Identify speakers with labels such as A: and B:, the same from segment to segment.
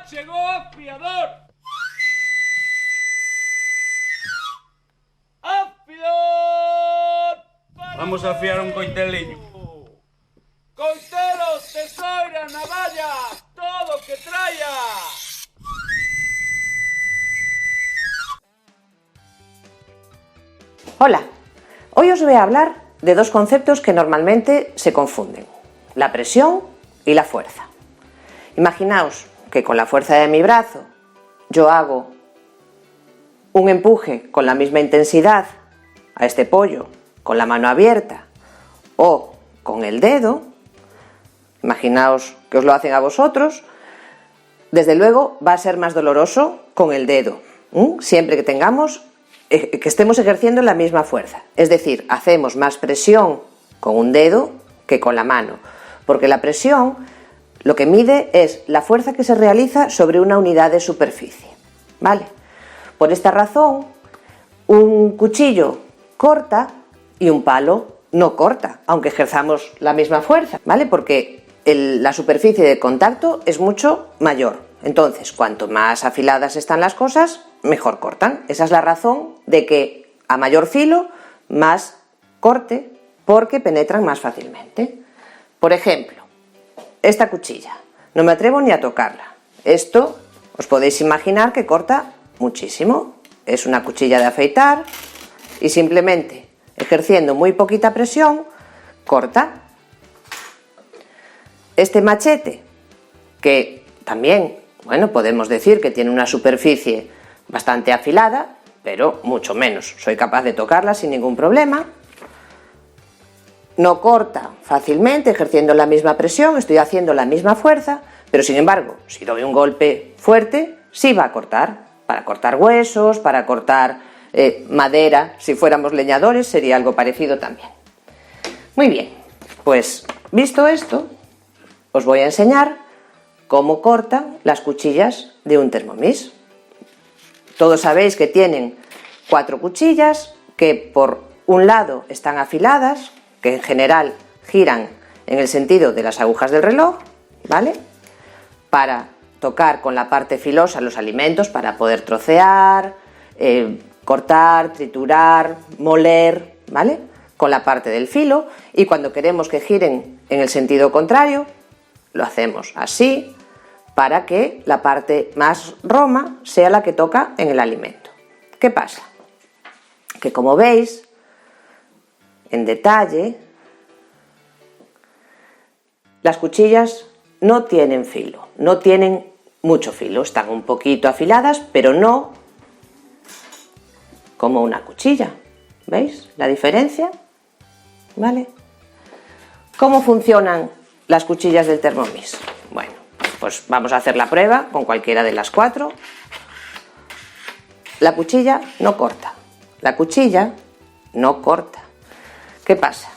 A: chegou o afiador! Afiador!
B: Vamos a afiar un coiteliño.
A: Coitelo, tesoira, navalla, todo o que traia!
C: Hola, hoy os voy a hablar de dos conceptos que normalmente se confunden, la presión y la fuerza. Imaginaos que con la fuerza de mi brazo yo hago un empuje con la misma intensidad a este pollo con la mano abierta o con el dedo. Imaginaos que os lo hacen a vosotros. Desde luego va a ser más doloroso con el dedo, siempre que estemos ejerciendo la misma fuerza. Es decir, hacemos más presión con un dedo que con la mano, porque la presión lo que mide es la fuerza que se realiza sobre una unidad de superficie, ¿vale? Por esta razón, un cuchillo corta y un palo no corta, aunque ejerzamos la misma fuerza, ¿vale? Porque la superficie de contacto es mucho mayor. Entonces, cuanto más afiladas están las cosas, mejor cortan. Esa es la razón de que a mayor filo, más corte, porque penetran más fácilmente. Por ejemplo, esta cuchilla, no me atrevo ni a tocarla. Esto os podéis imaginar que corta muchísimo. Es una cuchilla de afeitar y simplemente ejerciendo muy poquita presión, corta. Este machete, que también, bueno, podemos decir que tiene una superficie bastante afilada, pero mucho menos. Soy capaz de tocarla sin ningún problema. No corta fácilmente ejerciendo la misma presión, estoy haciendo la misma fuerza, pero sin embargo, si doy un golpe fuerte, sí va a cortar. Para cortar huesos, para cortar madera, si fuéramos leñadores sería algo parecido también. Muy bien, pues visto esto, os voy a enseñar cómo cortan las cuchillas de un Thermomix. Todos sabéis que tienen 4 cuchillas que por un lado están afiladas, que en general giran en el sentido de las agujas del reloj, ¿vale? Para tocar con la parte filosa los alimentos, para poder trocear, cortar, triturar, moler, ¿vale? Con la parte del filo, y cuando queremos que giren en el sentido contrario, lo hacemos así, para que la parte más roma sea la que toca en el alimento. ¿Qué pasa? Que como veis, en detalle, las cuchillas no tienen filo, no tienen mucho filo, están un poquito afiladas, pero no como una cuchilla. ¿Veis la diferencia? ¿Vale? ¿Cómo funcionan las cuchillas del Thermomix? Bueno, pues vamos a hacer la prueba con cualquiera de las 4. La cuchilla no corta. La cuchilla no corta. ¿Qué pasa?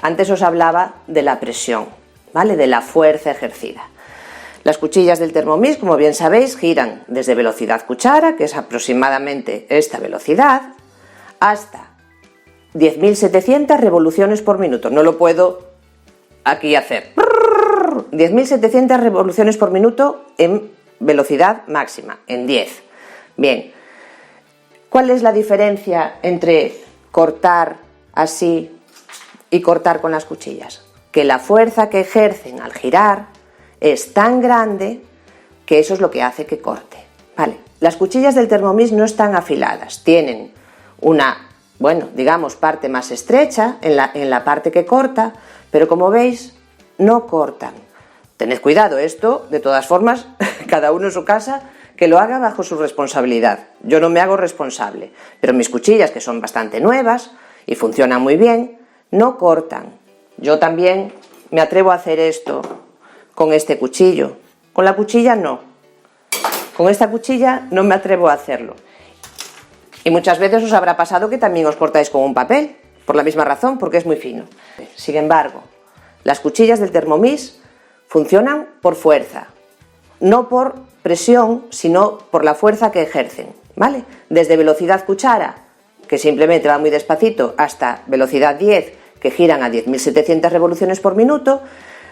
C: Antes os hablaba de la presión, ¿vale? De la fuerza ejercida. Las cuchillas del Thermomix, como bien sabéis, giran desde velocidad cuchara, que es aproximadamente esta velocidad, hasta 10.700 revoluciones por minuto. No lo puedo aquí hacer. 10.700 revoluciones por minuto en velocidad máxima, en 10. Bien, ¿cuál es la diferencia entre cortar así y cortar con las cuchillas? Que la fuerza que ejercen al girar es tan grande que eso es lo que hace que corte. Vale, las cuchillas del Thermomix no están afiladas, tienen una, bueno, digamos, parte más estrecha en la parte que corta, pero como veis, no cortan. Tened cuidado, esto, de todas formas, cada uno en su casa, que lo haga bajo su responsabilidad. Yo no me hago responsable, pero mis cuchillas, que son bastante nuevas y funcionan muy bien, no cortan. Yo también me atrevo a hacer esto con este cuchillo. Con la cuchilla no. Con esta cuchilla no me atrevo a hacerlo. Y muchas veces os habrá pasado que también os cortáis con un papel, por la misma razón, porque es muy fino. Sin embargo, las cuchillas del Thermomix funcionan por fuerza, no por presión, sino por la fuerza que ejercen, ¿vale? Desde velocidad cuchara, que simplemente va muy despacito, hasta velocidad 10, que giran a 10.700 revoluciones por minuto,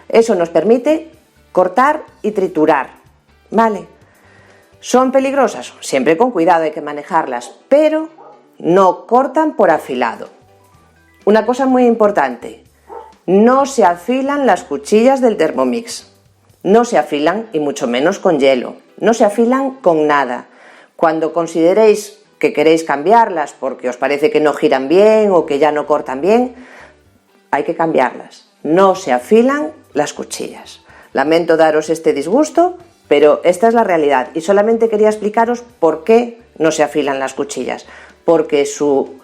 C: eso nos permite cortar y triturar, ¿vale? ¿Son peligrosas? Siempre con cuidado, hay que manejarlas, pero no cortan por afilado. Una cosa muy importante, no se afilan las cuchillas del Thermomix. No se afilan, y mucho menos con hielo. No se afilan con nada. Cuando consideréis que queréis cambiarlas porque os parece que no giran bien o que ya no cortan bien, hay que cambiarlas. No se afilan las cuchillas. Lamento daros este disgusto, pero esta es la realidad y solamente quería explicaros por qué no se afilan las cuchillas. Porque su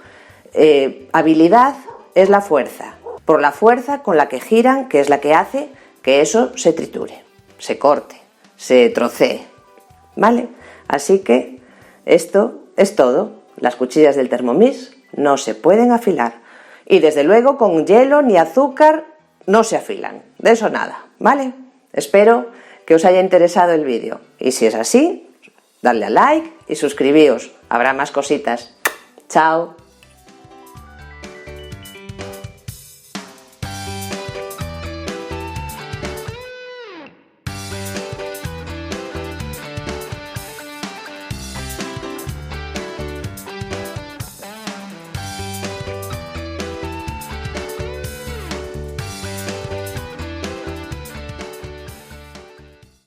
C: habilidad es la fuerza. Por la fuerza con la que giran, que es la que hace que eso se triture, se corte, se trocee. ¿Vale? Así que esto es todo. Las cuchillas del Thermomix no se pueden afilar. Y desde luego con hielo ni azúcar no se afilan. De eso nada, ¿vale? Espero que os haya interesado el vídeo. Y si es así, dadle a like y suscribíos. Habrá más cositas. Chao.